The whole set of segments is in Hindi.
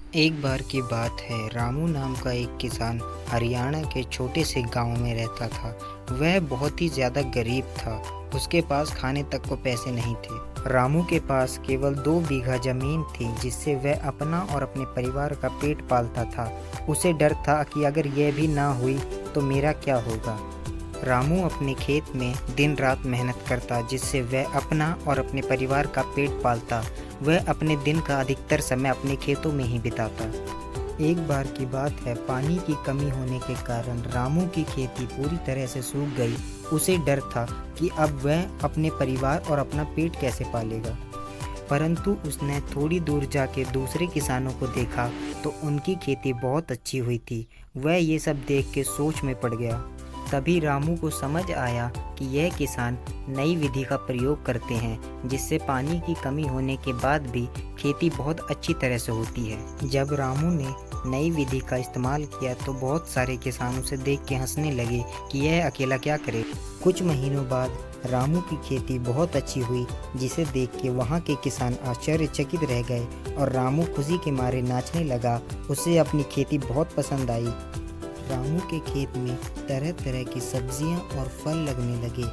एक बार की बात है, रामू नाम का एक किसान हरियाणा के छोटे से गांव में रहता था। वह बहुत ही ज़्यादा गरीब था। उसके पास खाने तक को पैसे नहीं थे। रामू के पास केवल 2 बीघा ज़मीन थी, जिससे वह अपना और अपने परिवार का पेट पालता था। उसे डर था कि अगर यह भी ना हुई तो मेरा क्या होगा। रामू अपने खेत में दिन रात मेहनत करता, जिससे वह अपना और अपने परिवार का पेट पालता। वह अपने दिन का अधिकतर समय अपने खेतों में ही बिताता। एक बार की बात है, पानी की कमी होने के कारण रामू की खेती पूरी तरह से सूख गई। उसे डर था कि अब वह अपने परिवार और अपना पेट कैसे पालेगा। परंतु उसने थोड़ी दूर जाके दूसरे किसानों को देखा तो उनकी खेती बहुत अच्छी हुई थी। वह ये सब देख के सोच में पड़ गया। तभी रामू को समझ आया कि यह किसान नई विधि का प्रयोग करते हैं, जिससे पानी की कमी होने के बाद भी खेती बहुत अच्छी तरह से होती है। जब रामू ने नई विधि का इस्तेमाल किया तो बहुत सारे किसान उसे देख के हंसने लगे कि यह अकेला क्या करे। कुछ महीनों बाद रामू की खेती बहुत अच्छी हुई, जिसे देख के वहाँ के किसान आश्चर्यचकित रह गए और रामू खुशी के मारे नाचने लगा। उसे अपनी खेती बहुत पसंद आई। रामू के खेत में तरह तरह की सब्जियां और फल लगने लगे।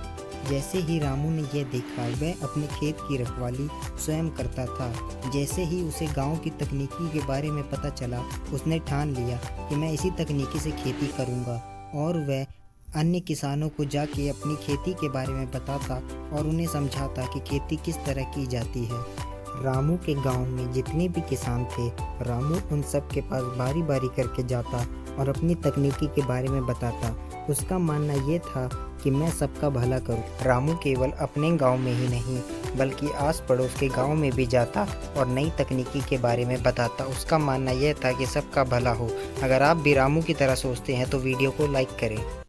जैसे ही रामू ने यह देखा, वह अपने खेत की रखवाली स्वयं करता था। जैसे ही उसे गांव की तकनीकी के बारे में पता चला, उसने ठान लिया कि मैं इसी तकनीकी से खेती करूंगा। और वह अन्य किसानों को जाके अपनी खेती के बारे में बताता और उन्हें समझाता कि खेती किस तरह की जाती है। रामू के गांव में जितने भी किसान थे, रामू उन सब के पास बारी बारी करके जाता और अपनी तकनीकी के बारे में बताता। उसका मानना ये था कि मैं सबका भला करूं। रामू केवल अपने गांव में ही नहीं, बल्कि आस पड़ोस के गांव में भी जाता और नई तकनीकी के बारे में बताता। उसका मानना यह था कि सबका भला हो। अगर आप भी रामू की तरह सोचते हैं तो वीडियो को लाइक करें।